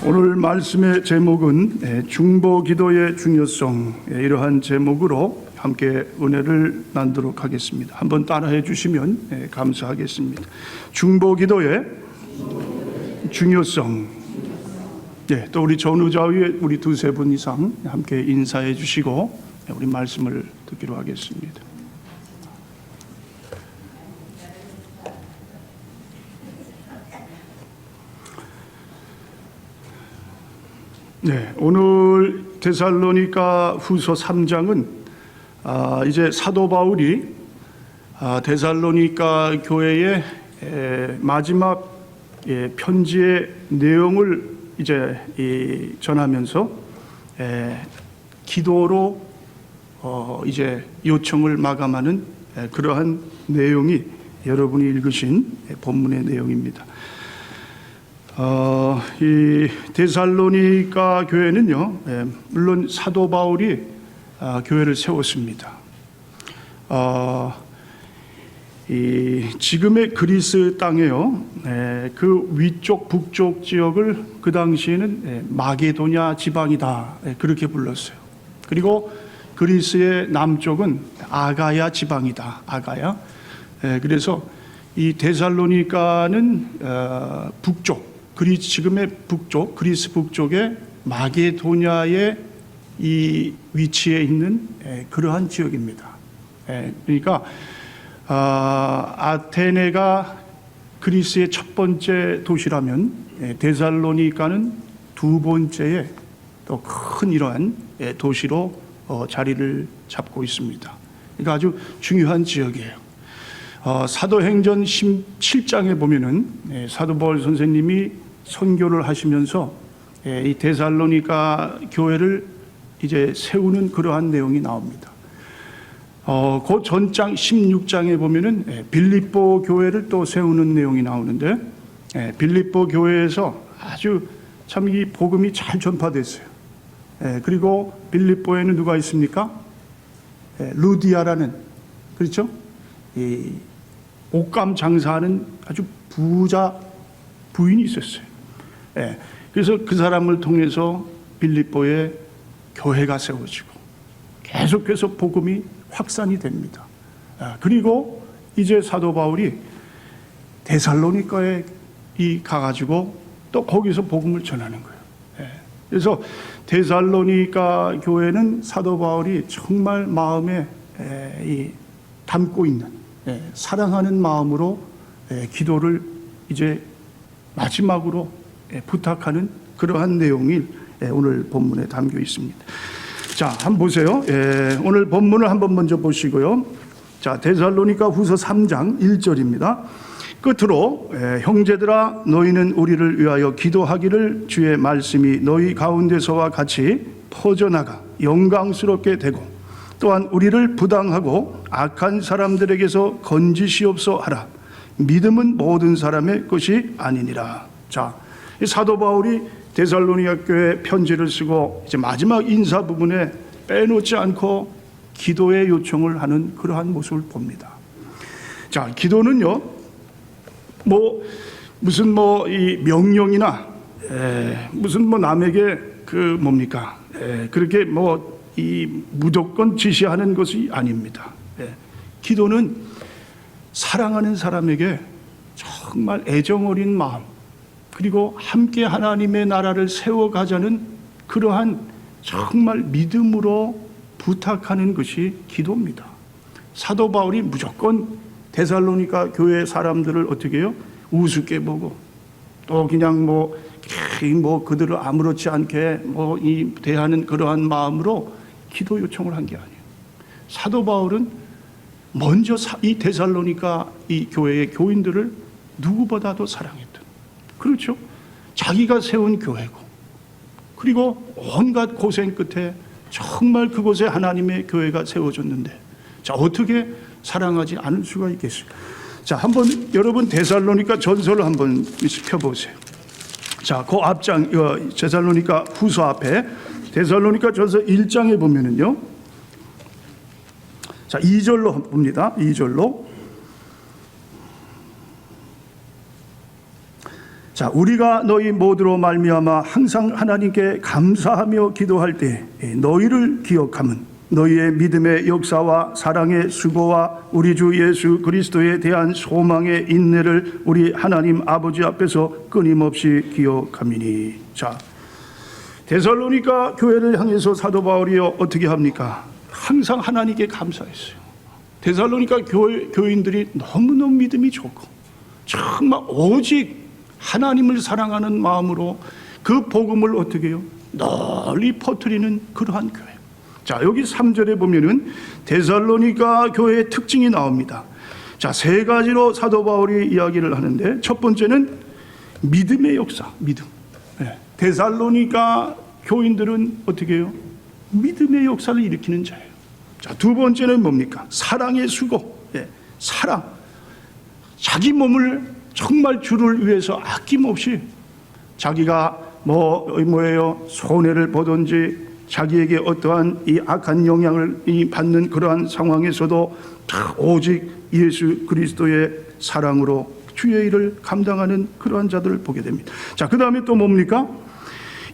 오늘 말씀의 제목은 중보 기도의 중요성, 이러한 제목으로 함께 은혜를 나누도록 하겠습니다. 한번 따라해 주시면 감사하겠습니다. 중보 기도의 중요성. 또 우리 전우자위에 우리 두세 분 이상 함께 인사해 주시고 우리 말씀을 듣기로 하겠습니다. 오늘 데살로니가 후서 3장은 이제 사도 바울이 데살로니가 교회의 마지막 편지의 내용을 이제 전하면서 기도로 이제 요청을 마감하는 그러한 내용이 여러분이 읽으신 본문의 내용입니다. 이 데살로니가 교회는요, 물론 사도 바울이 교회를 세웠습니다. 이 지금의 그리스 땅에요, 그 위쪽 북쪽 지역을 그 당시에는 마게도냐 지방이다, 그렇게 불렀어요. 그리고 그리스의 남쪽은 아가야 지방이다, 아가야. 그래서 이 데살로니가는 북쪽, 지금의 북쪽, 그리스 북쪽의 마게도냐의 이 위치에 있는 그러한 지역입니다. 그러니까 아테네가 그리스의 첫 번째 도시라면 데살로니가는 두 번째의 또 큰 이러한 도시로 자리를 잡고 있습니다. 그러니까 아주 중요한 지역이에요. 사도행전 17장에 보면은 사도 바울 선생님이 선교를 하시면서 이 데살로니가 교회를 이제 세우는 그러한 내용이 나옵니다. 그 전장 16장에 보면은 빌립보 교회를 또 세우는 내용이 나오는데, 빌립보 교회에서 아주 참 이 복음이 잘 전파됐어요. 그리고 빌립보에는 누가 있습니까? 루디아라는, 그렇죠? 이 옷감 장사하는 아주 부자 부인이 있었어요. 그래서 그 사람을 통해서 빌립보에 교회가 세워지고 계속해서 복음이 확산이 됩니다. 그리고 이제 사도 바울이 데살로니가에 가가지고 또 거기서 복음을 전하는 거예요. 그래서 데살로니가 교회는 사도 바울이 정말 마음에 담고 있는, 사랑하는 마음으로 기도를 이제 마지막으로 부탁하는 그러한 내용이 오늘 본문에 담겨 있습니다. 자, 한번 보세요. 오늘 본문을 한번 먼저 보시고요. 자, 데살로니가 후서 3장 1절입니다. 끝으로 형제들아, 너희는 우리를 위하여 기도하기를, 주의 말씀이 너희 가운데서와 같이 퍼져나가 영광스럽게 되고 또한 우리를 부당하고 악한 사람들에게서 건지시옵소 하라. 믿음은 모든 사람의 것이 아니니라. 자, 사도 바울이 데살로니가 교회 편지를 쓰고 이제 마지막 인사 부분에 빼놓지 않고 기도의 요청을 하는 그러한 모습을 봅니다. 자, 기도는요, 무슨 이 명령이나 무슨 남에게 뭡니까? 그렇게 이 무조건 지시하는 것이 아닙니다. 기도는 사랑하는 사람에게 정말 애정 어린 마음, 그리고 함께 하나님의 나라를 세워가자는 그러한 정말 믿음으로 부탁하는 것이 기도입니다. 사도 바울이 무조건 데살로니가 교회 사람들을 어떻게 해요? 우습게 보고 또 그냥 그들을 아무렇지 않게 대하는 그러한 마음으로 기도 요청을 한 게 아니에요. 사도 바울은 먼저 이 데살로니가 이 교회의 교인들을 누구보다도 사랑했던, 그렇죠? 자기가 세운 교회고, 그리고 온갖 고생 끝에 정말 그곳에 하나님의 교회가 세워졌는데, 자, 어떻게 사랑하지 않을 수가 있겠어요? 자, 한번 여러분 데살로니가 전서를 한번 펴보세요. 자, 그 앞장, 데살로니가 후서 앞에 데살로니가 전서 1장에 보면은요, 자, 2절로 봅니다. 2절로 자, 우리가 너희 모두로 말미암아 항상 하나님께 감사하며 기도할 때 너희를 기억하면 너희의 믿음의 역사와 사랑의 수고와 우리 주 예수 그리스도에 대한 소망의 인내를 우리 하나님 아버지 앞에서 끊임없이 기억함이니. 자, 데살로니가 교회를 향해서 사도 바울이 어떻게 합니까? 항상 하나님께 감사했어요. 데살로니가 교인들이 너무너무 믿음이 좋고 정말 오직 하나님을 사랑하는 마음으로 그 복음을 어떻게 해요? 널리 퍼뜨리는 그러한 교회. 자, 여기 3절에 보면은 데살로니가 교회의 특징이 나옵니다. 자, 세 가지로 사도 바울이 이야기를 하는데, 첫 번째는 믿음의 역사, 믿음. 데살로니가 교인들은 어떻게 해요? 믿음의 역사를 일으키는 자예요. 자, 두 번째는 뭡니까? 사랑의 수고. 사랑. 자기 몸을 정말 주를 위해서 아낌없이 자기가 뭐예요? 손해를 보든지 자기에게 어떠한 이 악한 영향을 받는 그러한 상황에서도 오직 예수 그리스도의 사랑으로 주의 일을 감당하는 그러한 자들을 보게 됩니다. 자, 그 다음에 또 뭡니까?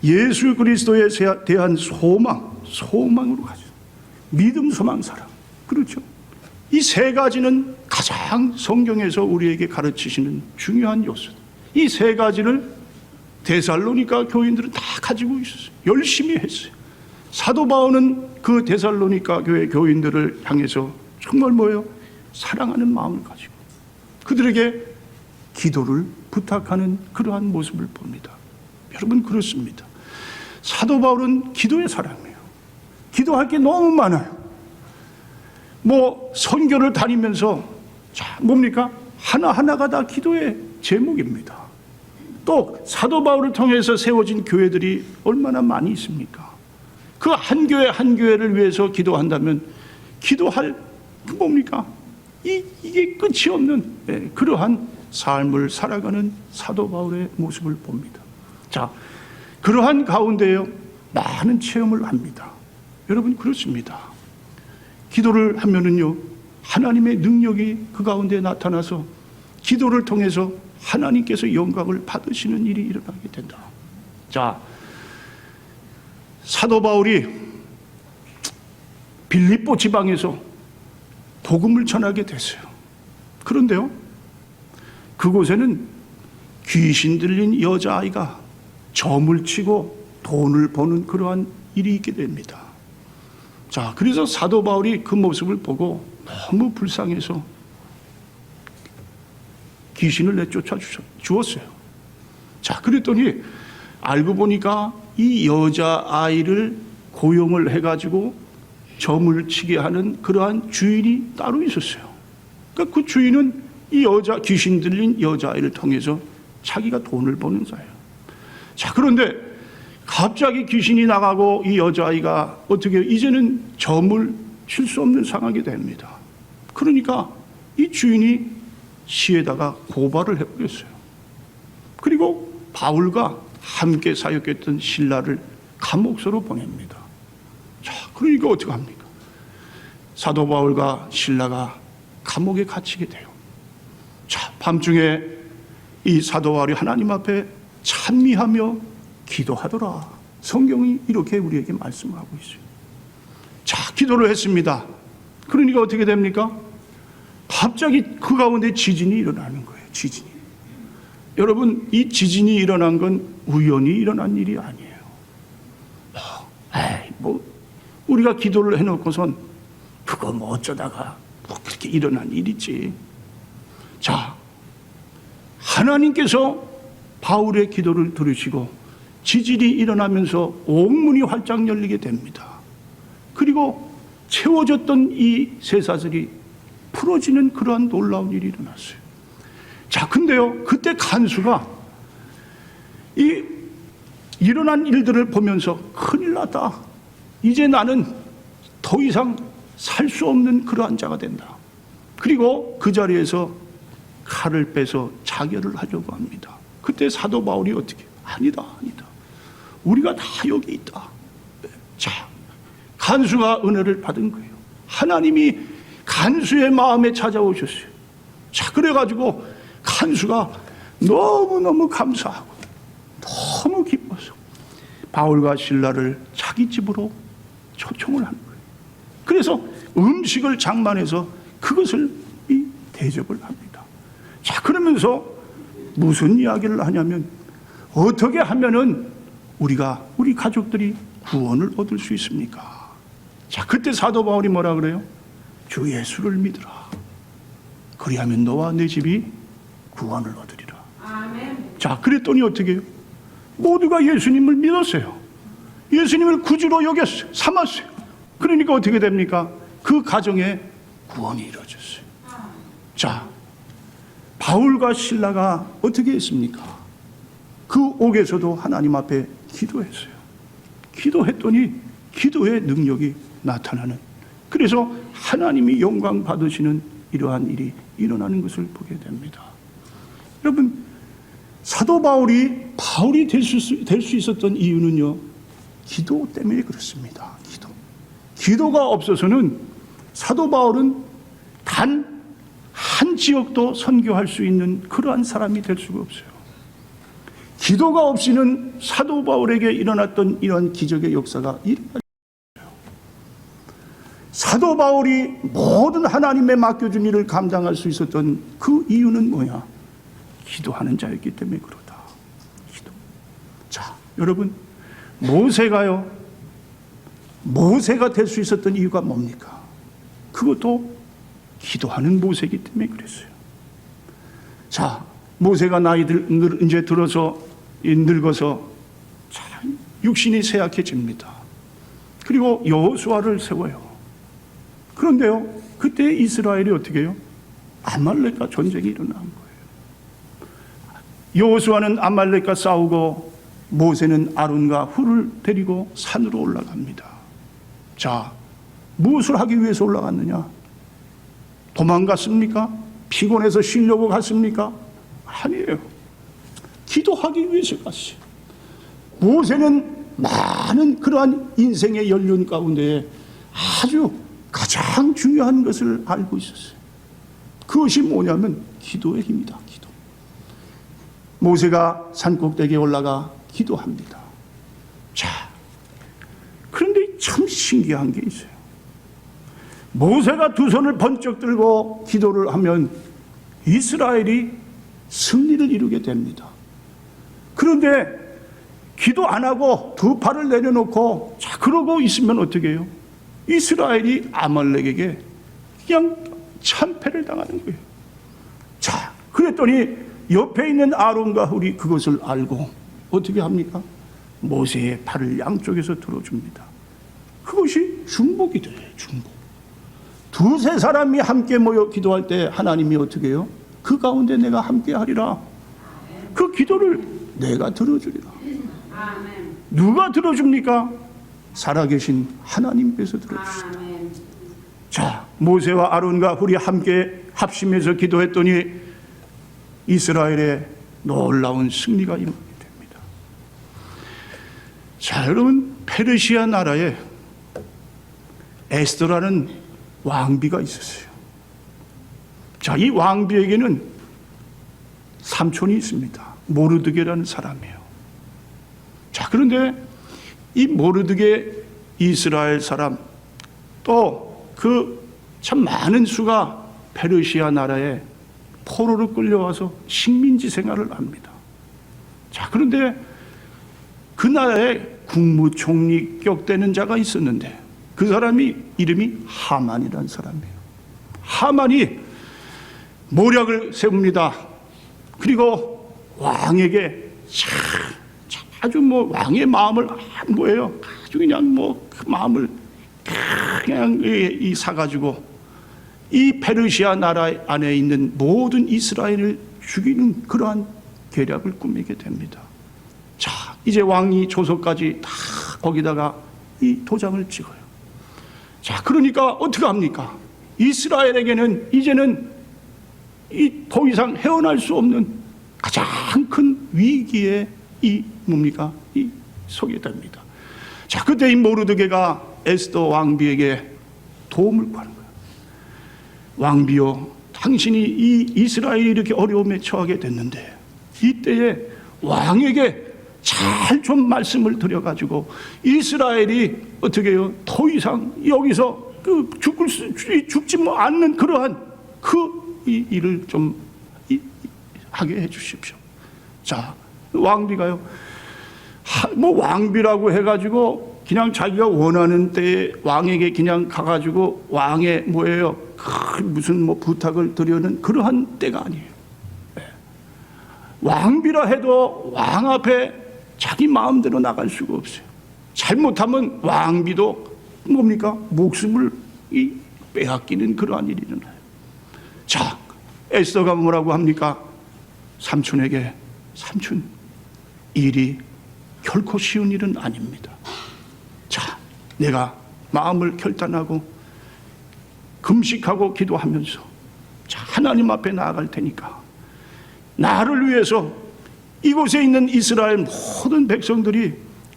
예수 그리스도에 대한 소망으로 가죠. 믿음, 소망, 사랑. 그렇죠. 이 세 가지는 가장 성경에서 우리에게 가르치시는 중요한 요소. 이 세 가지를 데살로니가 교인들은 다 가지고 있었어요. 열심히 했어요. 사도 바울은 그 데살로니가 교회 교인들을 향해서 정말 뭐예요? 사랑하는 마음을 가지고 그들에게 기도를 부탁하는 그러한 모습을 봅니다. 여러분, 그렇습니다. 사도 바울은 기도의 사람이에요. 기도할 게 너무 많아요. 선교를 다니면서 뭡니까? 하나하나가 다 기도의 제목입니다. 또 사도 바울을 통해서 세워진 교회들이 얼마나 많이 있습니까? 그 한 교회 한 교회를 위해서 기도한다면 기도할 뭡니까? 이게 끝이 없는 그러한 삶을 살아가는 사도 바울의 모습을 봅니다. 자, 그러한 가운데요 많은 체험을 합니다. 여러분, 그렇습니다. 기도를 하면은요 하나님의 능력이 그 가운데 나타나서 기도를 통해서 하나님께서 영광을 받으시는 일이 일어나게 된다. 자, 사도 바울이 빌립보 지방에서 복음을 전하게 됐어요. 그런데요 그곳에는 귀신 들린 여자아이가 점을 치고 돈을 버는 그러한 일이 있게 됩니다. 자, 그래서 사도 바울이 그 모습을 보고 너무 불쌍해서 귀신을 내쫓아 주었어요. 자, 그랬더니 알고 보니까 이 여자아이를 고용을 해가지고 점을 치게 하는 그러한 주인이 따로 있었어요. 그러니까 그 주인은 이 귀신 들린 여자아이를 통해서 자기가 돈을 버는 자예요. 자, 그런데 갑자기 귀신이 나가고 이 여자아이가 어떻게 이제는 점을 칠 수 없는 상황이 됩니다. 그러니까 이 주인이 시에다가 고발을 해버렸어요. 그리고 바울과 함께 사역했던 실라를 감옥소로 보냅니다. 자, 그러니까 어떻게 합니까? 사도 바울과 실라가 감옥에 갇히게 돼요. 자, 밤중에 이 사도 바울이 하나님 앞에 찬미하며 기도하더라. 성경이 이렇게 우리에게 말씀하고 있어요. 자, 기도를 했습니다. 그러니까 어떻게 됩니까? 갑자기 그 가운데 지진이 일어나는 거예요. 지진이. 여러분, 이 지진이 일어난 건 우연히 일어난 일이 아니에요. 우리가 기도를 해놓고선 그거 어쩌다가 그렇게 일어난 일이지. 자, 하나님께서 바울의 기도를 들으시고 지진이 일어나면서 온 문이 활짝 열리게 됩니다. 그리고 채워졌던 이 쇠사슬이 풀어지는 그러한 놀라운 일이 일어났어요. 자, 근데요 그때 간수가 이 일어난 일들을 보면서 큰일 났다. 이제 나는 더 이상 살 수 없는 그러한 자가 된다. 그리고 그 자리에서 칼을 빼서 자결을 하려고 합니다. 그때 사도 바울이 어떻게? 아니다. 우리가 다 여기 있다. 자, 간수가 은혜를 받은 거예요. 하나님이 간수의 마음에 찾아오셨어요. 자, 그래가지고 간수가 너무너무 감사하고 너무 기뻐서 바울과 실라를 자기 집으로 초청을 하는 거예요. 그래서 음식을 장만해서 그것을 대접을 합니다. 자, 그러면서 무슨 이야기를 하냐면, 어떻게 하면은 우리 가족들이 구원을 얻을 수 있습니까? 자, 그때 사도 바울이 뭐라 그래요? 주 예수를 믿으라. 그리하면 너와 내 집이 구원을 얻으리라. 아멘. 자, 그랬더니 어떻게 해요? 모두가 예수님을 믿었어요. 예수님을 구주로 여겼어요. 삼았어요. 그러니까 어떻게 됩니까? 그 가정에 구원이 이루어졌어요. 자, 바울과 실라가 어떻게 했습니까? 그 옥에서도 하나님 앞에 기도했어요. 기도했더니 기도의 능력이 나타나는, 그래서 하나님이 영광 받으시는 이러한 일이 일어나는 것을 보게 됩니다. 여러분, 사도 바울이 될 수 있었던 이유는요, 기도 때문에 그렇습니다. 기도가 없어서는 사도 바울은 단 한 지역도 선교할 수 있는 그러한 사람이 될 수가 없어요. 기도가 없이는 사도 바울에게 일어났던 이런 기적의 역사가 일어나지 않아요. 사도 바울이 모든 하나님의 맡겨준 일을 감당할 수 있었던 그 이유는 뭐야? 기도하는 자였기 때문에 그러다. 기도. 자, 여러분, 모세가 될 수 있었던 이유가 뭡니까? 그것도 기도하는 모세이기 때문에 그랬어요. 자, 모세가 이제 늙어서 참 육신이 쇠약해집니다. 그리고 여호수아를 세워요. 그런데요, 그때 이스라엘이 어떻게 해요? 아말렉과 전쟁이 일어난 거예요. 여호수아는 아말렉과 싸우고 모세는 아론과 훌을 데리고 산으로 올라갑니다. 자, 무엇을 하기 위해서 올라갔느냐? 도망갔습니까? 피곤해서 쉬려고 갔습니까? 아니에요. 기도하기 위해서 갔어요. 모세는 많은 그러한 인생의 연륜 가운데 아주 가장 중요한 것을 알고 있었어요. 그것이 뭐냐면 기도의 힘이다. 기도. 모세가 산꼭대기에 올라가 기도합니다. 자, 그런데 참 신기한 게 있어요. 모세가 두 손을 번쩍 들고 기도를 하면 이스라엘이 승리를 이루게 됩니다. 그런데 기도 안 하고 두 팔을 내려놓고 자, 그러고 있으면 어떻게 해요? 이스라엘이 아말렉에게 그냥 참패를 당하는 거예요. 자, 그랬더니 옆에 있는 아론과 훌이 그것을 알고 어떻게 합니까? 모세의 팔을 양쪽에서 들어줍니다. 그것이 중복이 돼요. 중복. 두세 사람이 함께 모여 기도할 때 하나님이 어떻게 해요? 그 가운데 내가 함께 하리라. 그 기도를 내가 들어주리라. 누가 들어줍니까? 살아계신 하나님께서 들어주시다. 자, 모세와 아론과 훌이 함께 합심해서 기도했더니 이스라엘의 놀라운 승리가 임하게 됩니다. 자, 여러분, 페르시아 나라에 에스더라는 왕비가 있었어요. 자, 이 왕비에게는 삼촌이 있습니다. 모르드게라는 사람이에요. 자, 그런데 이 모르드게 이스라엘 사람 또 그 참 많은 수가 페르시아 나라에 포로로 끌려와서 식민지 생활을 합니다. 자, 그런데 그 나라에 국무총리격 되는 자가 있었는데 그 사람이 이름이 하만이라는 사람이에요. 하만이 모략을 세웁니다. 그리고 왕에게 아주 왕의 마음을 뭐예요? 아주 그냥 그 마음을 그냥 사가지고 이 페르시아 나라 안에 있는 모든 이스라엘을 죽이는 그러한 계략을 꾸미게 됩니다. 자, 이제 왕이 조서까지 다 거기다가 이 도장을 찍어요. 자, 그러니까 어떻게 합니까? 이스라엘에게는 이제는 더 이상 헤어날 수 없는 가장 큰 위기에 뭡니까? 서게 됩니다. 자, 그때 이 모르드게가 에스더 왕비에게 도움을 구하는 거예요. 왕비여, 당신이 이 이스라엘이 이렇게 어려움에 처하게 됐는데 이때에 왕에게 잘 좀 말씀을 드려가지고 이스라엘이 어떻게 해요? 더 이상 여기서 죽지 않는 그러한 이 일을 좀 하게 해 주십시오. 자, 왕비가요, 뭐 왕비라고 해가지고 그냥 자기가 원하는 때에 왕에게 그냥 가가지고 왕의 뭐예요? 무슨 뭐 부탁을 드려는 그러한 때가 아니에요. 왕비라 해도 왕 앞에 자기 마음대로 나갈 수가 없어요. 잘못하면 왕비도 뭡니까? 목숨을 빼앗기는 그러한 일이 일어나요. 자, 에스더가 뭐라고 합니까? 삼촌에게, 삼촌, 일이 결코 쉬운 일은 아닙니다. 자, 내가 마음을 결단하고 금식하고 기도하면서 자, 하나님 앞에 나아갈 테니까 나를 위해서 이곳에 있는 이스라엘 모든 백성들이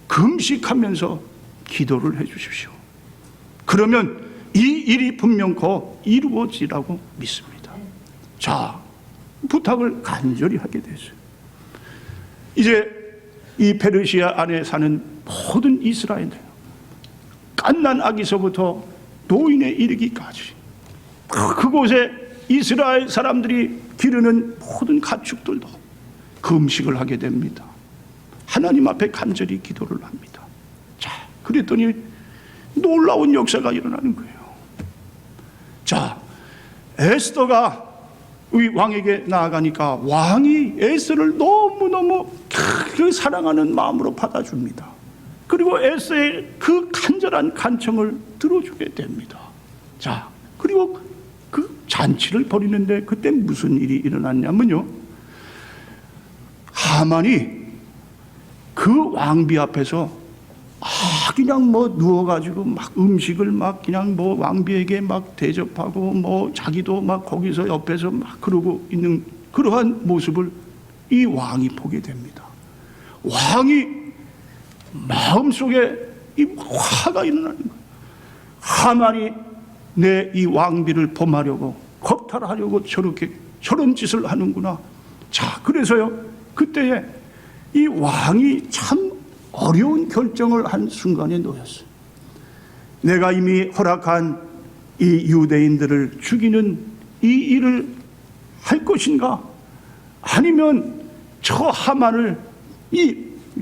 금식하면서 기도를 해 주십시오. 그러면 이 일이 분명코 이루어지라고 믿습니다. 자, 부탁을 간절히 하게 됐어요. 이제 이 페르시아 안에 사는 모든 이스라엘들, 갓난 아기서부터 노인에 이르기까지 그곳에 이스라엘 사람들이 기르는 모든 가축들도 금식을 하게 됩니다. 하나님 앞에 간절히 기도를 합니다. 자, 그랬더니 놀라운 역사가 일어나는 거예요. 자, 에스더가 우리 왕에게 나아가니까 왕이 에스더를 너무너무 그 사랑하는 마음으로 받아줍니다. 그리고 에스더의 그 간절한 간청을 들어주게 됩니다. 자, 그리고 그 잔치를 벌이는데 그때 무슨 일이 일어났냐면요, 하만이 그 왕비 앞에서 그냥 뭐 누워가지고 막 음식을 막 그냥 뭐 왕비에게 막 대접하고 뭐 자기도 막 거기서 옆에서 막 그러고 있는 그러한 모습을 이 왕이 보게 됩니다. 왕이 마음속에 이 화가 일어나는 거예요. 하만이 내 이 왕비를 범하려고 겁탈하려고 저런 짓을 하는구나. 자, 그래서요, 그때에 이 왕이 참 어려운 결정을 한 순간에 놓였어요. 내가 이미 허락한 이 유대인들을 죽이는 이 일을 할 것인가? 아니면 저 하만을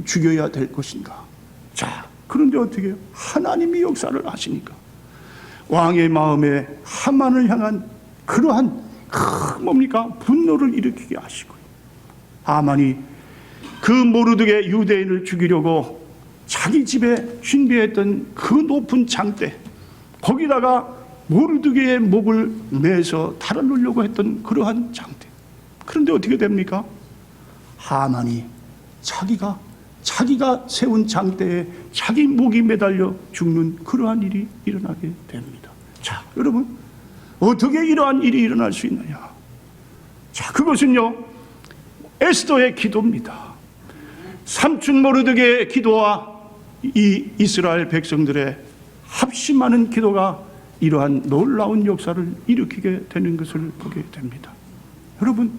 죽여야 될 것인가? 자, 그런데 어떻게 해요? 하나님이 역사를 하시니까 왕의 마음에 하만을 향한 그러한 뭡니까? 분노를 일으키게 하시고요. 하만이 그 모르드게 유대인을 죽이려고 자기 집에 준비했던 그 높은 장대, 거기다가 모르드게의 목을 매서 달아놓으려고 했던 그러한 장대. 그런데 어떻게 됩니까? 하만이 자기가 세운 장대에 자기 목이 매달려 죽는 그러한 일이 일어나게 됩니다. 자, 여러분, 어떻게 이러한 일이 일어날 수 있느냐? 자, 그것은요, 에스더의 기도입니다. 삼촌 모르드게의 기도와 이 이스라엘 백성들의 합심하는 기도가 이러한 놀라운 역사를 일으키게 되는 것을 보게 됩니다. 여러분,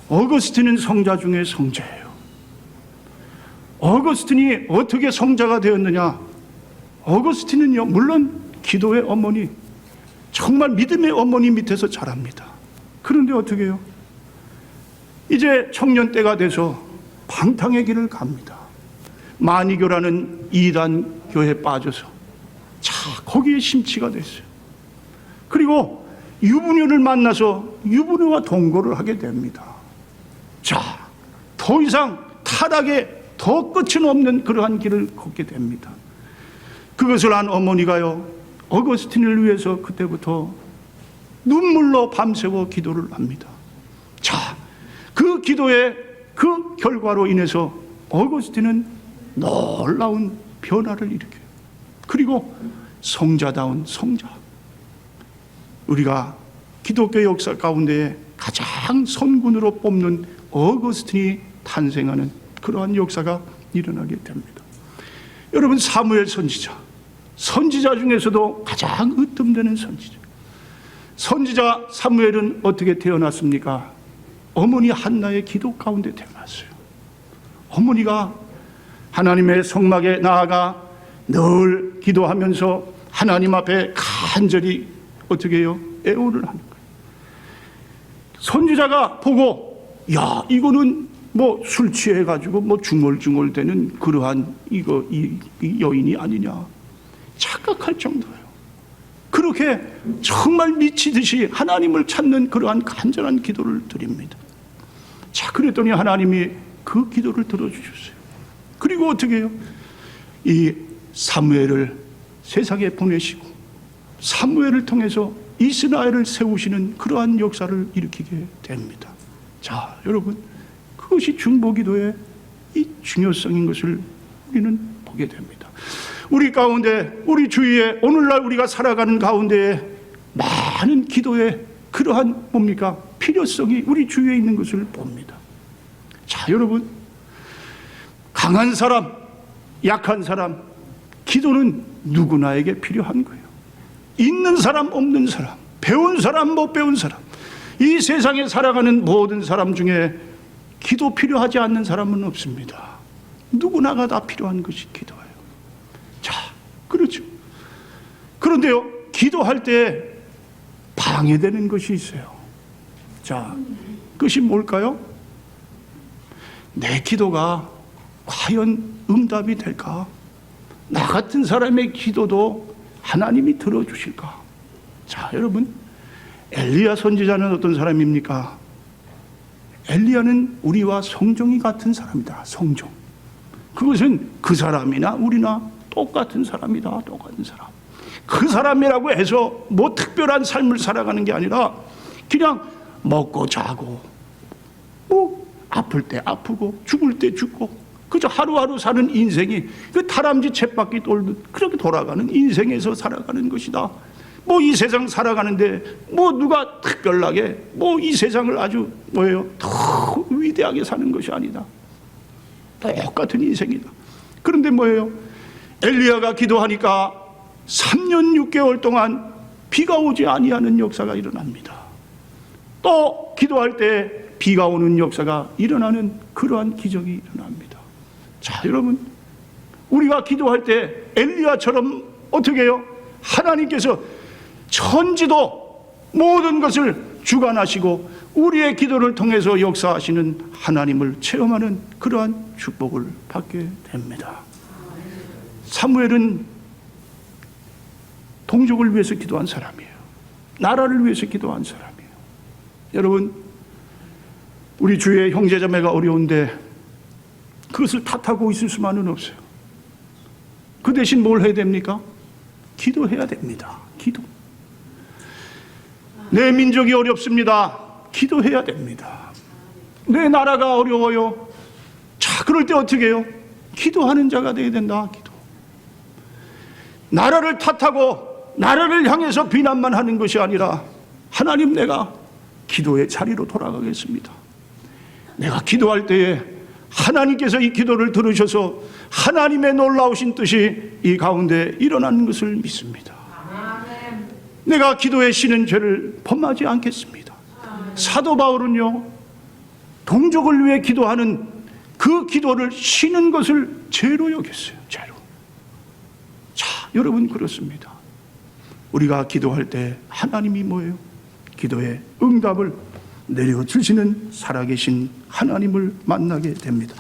어거스틴은 성자 중에 성자예요. 어거스틴이 어떻게 성자가 되었느냐? 어거스틴은요, 물론 기도의 어머니, 정말 믿음의 어머니 밑에서 자랍니다. 그런데 어떻게 해요? 이제 청년 때가 돼서 방탕의 길을 갑니다. 마니교라는 이단 교회에 빠져서 거기에 심취가 됐어요. 그리고 유부녀를 만나서 유부녀와 동거를 하게 됩니다. 자, 더 이상 타락에 더 끝은 없는 그러한 길을 걷게 됩니다. 그것을 한 어머니가요, 어거스틴을 위해서 그때부터 눈물로 밤새워 기도를 합니다. 자, 그 기도의 그 결과로 인해서 어거스틴은 놀라운 변화를 일으켜요. 그리고 성자다운 성자, 우리가 기독교 역사 가운데 가장 선군으로 뽑는 어거스틴이 탄생하는 그러한 역사가 일어나게 됩니다. 여러분, 사무엘 선지자 중에서도 가장 으뜸되는 선지자 사무엘은 어떻게 태어났습니까? 어머니 한나의 기도 가운데 태어났어요. 어머니가 하나님의 성막에 나아가 늘 기도하면서 하나님 앞에 간절히 어떻게 해요? 애원을 하는 거예요. 선지자가 보고 야 이거는 뭐 술 취해가지고 뭐 중얼중얼대는 그러한 이 여인이 아니냐 착각할 정도예요. 그렇게 정말 미치듯이 하나님을 찾는 그러한 간절한 기도를 드립니다. 자, 그랬더니 하나님이 그 기도를 들어주셨어요. 그리고 어떻게 해요? 이 사무엘을 세상에 보내시고 사무엘을 통해서 이스라엘을 세우시는 그러한 역사를 일으키게 됩니다. 자, 여러분, 그것이 중보기도의 이 중요성인 것을 우리는 보게 됩니다. 우리 가운데, 우리 주위에, 오늘날 우리가 살아가는 가운데에 많은 기도의 그러한 뭡니까? 필요성이 우리 주위에 있는 것을 봅니다. 자, 여러분, 강한 사람, 약한 사람, 기도는 누구나에게 필요한 거예요. 있는 사람, 없는 사람, 배운 사람, 못 배운 사람, 이 세상에 살아가는 모든 사람 중에 기도 필요하지 않는 사람은 없습니다. 누구나가 다 필요한 것이 기도예요. 자, 그렇죠. 그런데요, 기도할 때 방해되는 것이 있어요. 자, 그것이 뭘까요? 내 기도가 과연 응답이 될까? 나 같은 사람의 기도도 하나님이 들어주실까? 자, 여러분, 엘리야 선지자는 어떤 사람입니까? 엘리야는 우리와 성종이 같은 사람이다. 성종. 그것은 그 사람이나 우리나 똑같은 사람이다. 똑같은 사람. 그 사람이라고 해서 뭐 특별한 삶을 살아가는 게 아니라 그냥 먹고 자고 뭐 아플 때 아프고 죽을 때 죽고 그저 하루하루 사는 인생이 그 다람쥐 쳇바퀴 돌듯 그렇게 돌아가는 인생에서 살아가는 것이다. 뭐 이 세상 살아가는데 뭐 누가 특별하게 뭐 이 세상을 아주 뭐예요? 더 위대하게 사는 것이 아니다. 똑같은 인생이다. 그런데 뭐예요? 엘리야가 기도하니까 3년 6개월 동안 비가 오지 아니하는 역사가 일어납니다. 또 기도할 때 비가 오는 역사가 일어나는 그러한 기적이 일어납니다. 자, 여러분, 우리가 기도할 때 엘리야처럼 어떻게 해요? 하나님께서 천지도 모든 것을 주관하시고 우리의 기도를 통해서 역사하시는 하나님을 체험하는 그러한 축복을 받게 됩니다. 사무엘은 동족을 위해서 기도한 사람이에요. 나라를 위해서 기도한 사람이에요. 여러분, 우리 주위에 형제자매가 어려운데 그것을 탓하고 있을 수만은 없어요. 그 대신 뭘 해야 됩니까? 기도해야 됩니다. 기도. 내 민족이 어렵습니다. 기도해야 됩니다. 내 나라가 어려워요. 자, 그럴 때 어떻게 해요? 기도하는 자가 되어야 된다. 기도. 나라를 탓하고 나라를 향해서 비난만 하는 것이 아니라 하나님, 내가 기도의 자리로 돌아가겠습니다. 내가 기도할 때에 하나님께서 이 기도를 들으셔서 하나님의 놀라우신 뜻이 이 가운데 일어나는 것을 믿습니다. 내가 기도에 쉬는 죄를 범하지 않겠습니다. 사도 바울은요, 동족을 위해 기도하는 그 기도를 쉬는 것을 죄로 여겼어요. 죄로. 자, 여러분, 그렇습니다. 우리가 기도할 때 하나님이 뭐예요? 기도의 응답을 내려주시는 살아계신 하나님을 만나게 됩니다.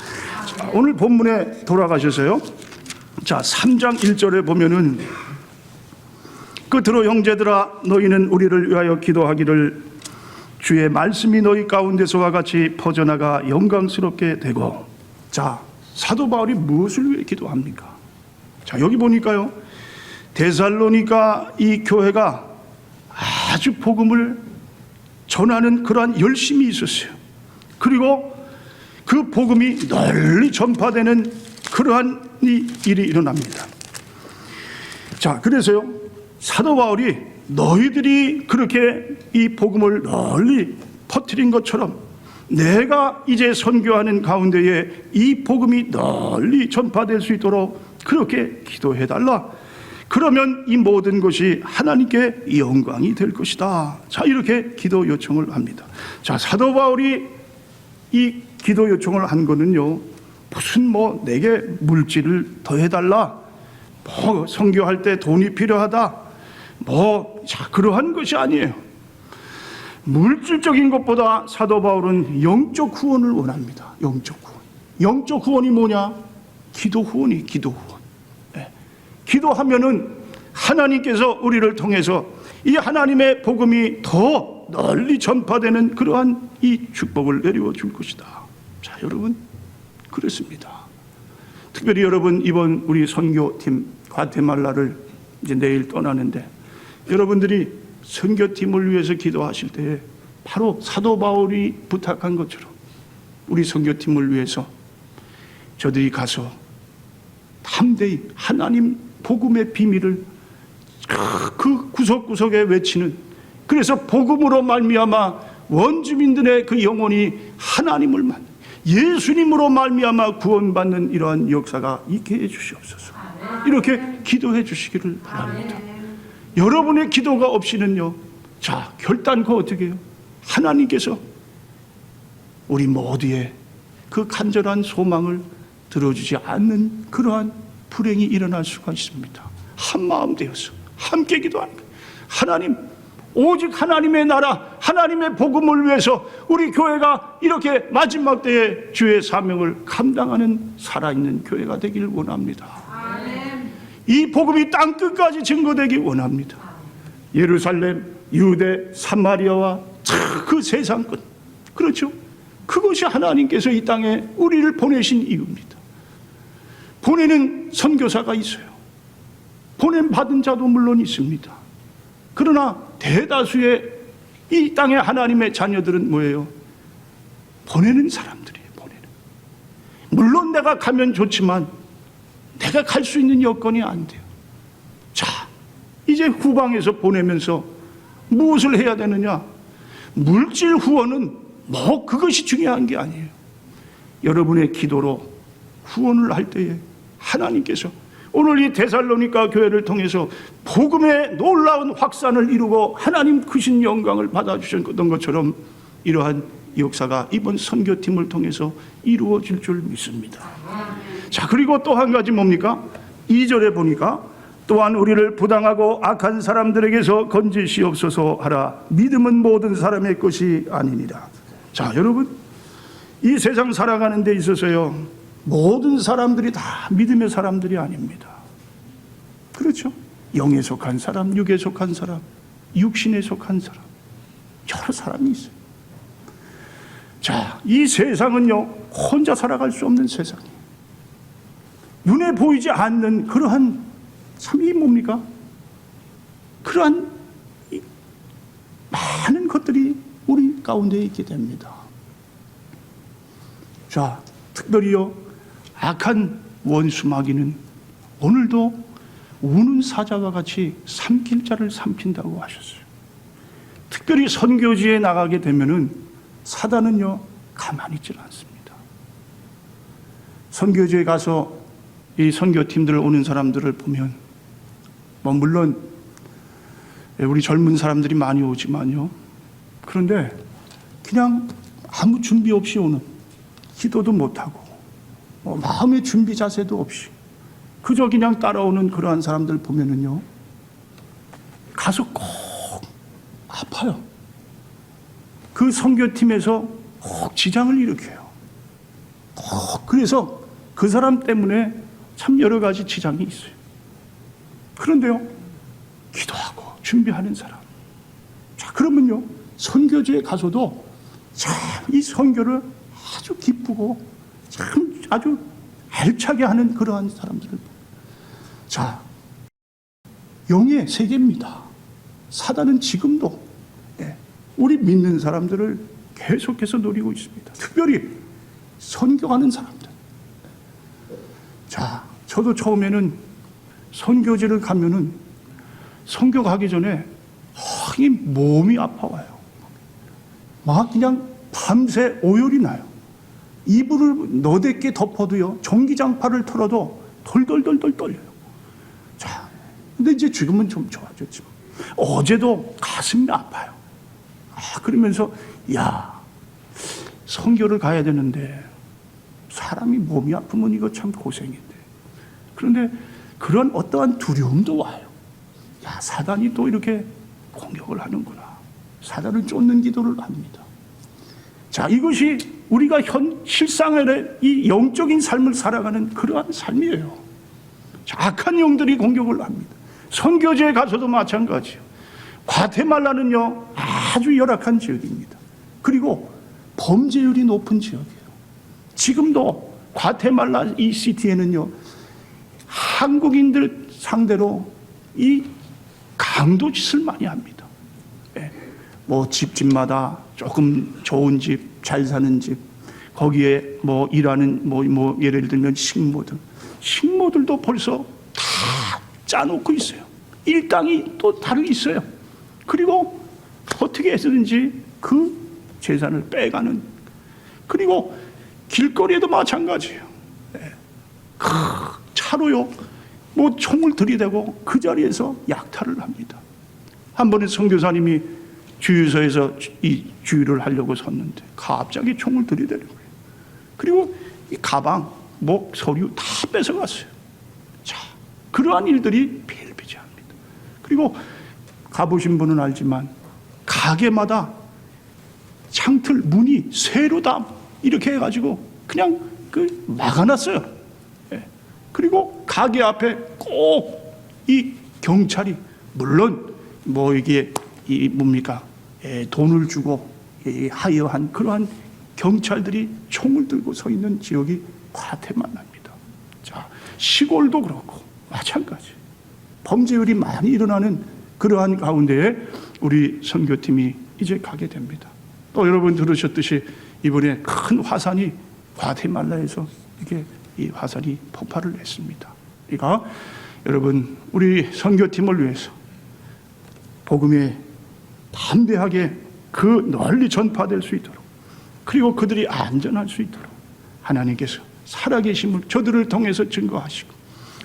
자, 오늘 본문에 돌아가셔서요, 자, 3장 1절에 보면은 끝으로 형제들아, 너희는 우리를 위하여 기도하기를, 주의 말씀이 너희 가운데서와 같이 퍼져나가 영광스럽게 되고. 자, 사도 바울이 무엇을 위해 기도합니까? 자, 여기 보니까요, 데살로니가 이 교회가 아주 복음을 전하는 그러한 열심이 있었어요. 그리고 그 복음이 널리 전파되는 그러한 일이 일어납니다. 자, 그래서요, 사도 바울이 너희들이 그렇게 이 복음을 널리 퍼뜨린 것처럼 내가 이제 선교하는 가운데에 이 복음이 널리 전파될 수 있도록 그렇게 기도해달라. 그러면 이 모든 것이 하나님께 영광이 될 것이다. 자, 이렇게 기도 요청을 합니다. 자, 사도 바울이 이 기도 요청을 한 거는요, 무슨 뭐 내게 물질을 더해달라, 뭐 선교할 때 돈이 필요하다, 그러한 것이 아니에요. 물질적인 것보다 사도 바울은 영적 후원을 원합니다. 영적 후원. 영적 후원이 뭐냐? 기도 후원이 기도 후원. 네. 기도하면은 하나님께서 우리를 통해서 이 하나님의 복음이 더 널리 전파되는 그러한 이 축복을 내려와 줄 것이다. 자, 여러분, 그렇습니다. 특별히 여러분, 이번 우리 선교팀 과테말라를 이제 내일 떠나는데, 여러분들이 선교팀을 위해서 기도하실 때에 바로 사도 바울이 부탁한 것처럼 우리 선교팀을 위해서 저들이 가서 담대히 하나님 복음의 비밀을 그 구석구석에 외치는, 그래서 복음으로 말미암아 원주민들의 그 영혼이 하나님을 만나 예수님으로 말미암아 구원받는 이러한 역사가 있게 해 주시옵소서. 이렇게 기도해 주시기를 바랍니다. 여러분의 기도가 없이는요, 자, 결단코 어떻게 해요? 하나님께서 우리 모두의 그 간절한 소망을 들어주지 않는 그러한 불행이 일어날 수가 있습니다. 한 마음 되어서 함께 기도하는 거예요. 하나님, 오직 하나님의 나라, 하나님의 복음을 위해서 우리 교회가 이렇게 마지막 때에 주의 사명을 감당하는 살아있는 교회가 되길 원합니다. 이 복음이 땅끝까지 증거되길 원합니다. 예루살렘, 유대, 사마리아와 그 세상 끝, 그렇죠? 그것이 하나님께서 이 땅에 우리를 보내신 이유입니다. 보내는 선교사가 있어요. 보냄 받은 자도 물론 있습니다. 그러나 대다수의 이 땅의 하나님의 자녀들은 뭐예요? 보내는 사람들이에요. 보내는. 물론 내가 가면 좋지만 내가 갈 수 있는 여건이 안 돼요. 자, 이제 후방에서 보내면서 무엇을 해야 되느냐? 물질 후원은 그것이 중요한 게 아니에요. 여러분의 기도로 후원을 할 때에 하나님께서 오늘 이 데살로니가 교회를 통해서 복음의 놀라운 확산을 이루고 하나님 크신 영광을 받아주셨던 것처럼 이러한 역사가 이번 선교팀을 통해서 이루어질 줄 믿습니다. 자, 그리고 또 한 가지 뭡니까? 2절에 보니까 또한 우리를 부당하고 악한 사람들에게서 건지시옵소서 하라. 믿음은 모든 사람의 것이 아니니라. 자, 여러분, 이 세상 살아가는 데 있어서요, 모든 사람들이 다 믿음의 사람들이 아닙니다. 그렇죠? 영에 속한 사람, 육에 속한 사람, 육신에 속한 사람, 여러 사람이 있어요. 자, 이 세상은요, 혼자 살아갈 수 없는 세상이에요. 눈에 보이지 않는 그러한, 참, 이 뭡니까? 그러한 많은 것들이 우리 가운데 있게 됩니다. 자, 특별히요, 악한 원수 마귀는 오늘도 우는 사자와 같이 삼킬 자를 삼킨다고 하셨어요. 특별히 선교지에 나가게 되면은 사단은요, 가만히 있지 않습니다. 선교지에 가서 이 선교팀들 오는 사람들을 보면, 물론 우리 젊은 사람들이 많이 오지만요, 그런데 그냥 아무 준비 없이 오는, 기도도 못하고 마음의 준비 자세도 없이 그저 그냥 따라오는 그러한 사람들 보면은요, 가서 꼭 아파요. 그 선교팀에서 꼭 지장을 일으켜요. 그래서 그 사람 때문에 참 여러 가지 지장이 있어요. 그런데요, 기도하고 준비하는 사람, 자, 그러면요, 선교지에 가서도 참 이 선교를 아주 기쁘고 참 아주 알차게 하는 그러한 사람들을, 자, 영의 세계입니다. 사단은 지금도 우리 믿는 사람들을 계속해서 노리고 있습니다. 특별히 선교하는 사람들. 자, 저도 처음에는 선교지를 가면은 선교 가기 전에 이 몸이 아파와요. 막 그냥 밤새 오열이 나요. 이불을 너댓게 덮어도요, 전기장판을 틀어도 덜덜덜덜 떨려요. 자, 근데 이제 지금은 좀 좋아졌지만 어제도 가슴이 아파요. 그러면서, 야, 선교를 가야 되는데 사람이 몸이 아프면 이거 참 고생인데, 그런데 그런 어떠한 두려움도 와요. 야, 사단이 또 이렇게 공격을 하는구나. 사단을 쫓는 기도를 합니다. 자, 이것이 우리가 현 실상의 이 영적인 삶을 살아가는 그러한 삶이에요. 자, 악한 영들이 공격을 합니다. 선교지에 가서도 마찬가지예요. 과테말라는요, 아주 열악한 지역입니다. 그리고 범죄율이 높은 지역이에요. 지금도 과테말라 이 시티에는요, 한국인들 상대로 이 강도 짓을 많이 합니다. 예. 뭐 집마다 조금 좋은 집, 잘 사는 집, 거기에 뭐 일하는 뭐 예를 들면 식모들도 벌써 다 짜놓고 있어요. 일당이 또 다르게 있어요. 그리고 어떻게 해서든지 그 재산을 빼가는. 그리고 길거리에도 마찬가지예요. 예. 차로요, 뭐 총을 들이대고 그 자리에서 약탈을 합니다. 한 번에 선교사님이 주유소에서 이 주유를 하려고 섰는데 갑자기 총을 들이대는 거예요. 그리고 이 가방, 뭐 서류 다 뺏어갔어요. 자, 그러한 일들이 비일비재합니다. 그리고 가보신 분은 알지만 가게마다 창틀 문이 쇠로 다 이렇게 해가지고 그냥 막아놨어요. 예. 그리고 가게 앞에 꼭 이 경찰이, 물론 뭐 이게 뭡니까, 돈을 주고 하여한 그러한 경찰들이 총을 들고 서 있는 지역이 과테말라입니다. 자, 시골도 그렇고 마찬가지. 범죄율이 많이 일어나는 그러한 가운데에 우리 선교팀이 이제 가게 됩니다. 또 여러분 들으셨듯이 이번에 큰 화산이 과테말라에서 이게 이 화산이 폭발을 했습니다. 그러니까 여러분, 우리 선교팀을 위해서 복음에 담대하게 그 널리 전파될 수 있도록, 그리고 그들이 안전할 수 있도록 하나님께서 살아계심을 저들을 통해서 증거하시고,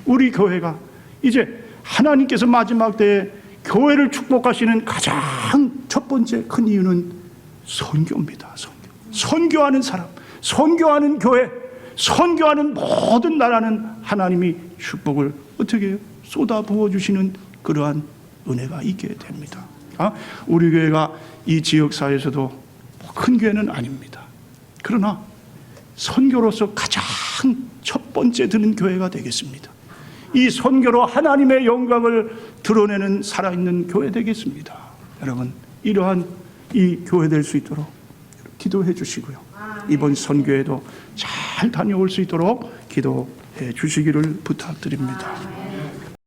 우리 교회가 이제 하나님께서 마지막 때에 교회를 축복하시는 가장 첫 번째 큰 이유는 선교입니다. 선교하는 사람, 선교하는 교회, 선교하는 모든 나라는 하나님이 축복을 어떻게 해요? 쏟아 부어주시는 그러한 은혜가 있게 됩니다. 우리 교회가 이 지역사회에서도 큰 교회는 아닙니다. 그러나 선교로서 가장 첫 번째 드는 교회가 되겠습니다. 이 선교로 하나님의 영광을 드러내는 살아있는 교회 되겠습니다. 여러분, 이러한 이 교회 될 수 있도록 기도해 주시고요. 이번 선교에도 잘 다녀올 수 있도록 기도해 주시기를 부탁드립니다.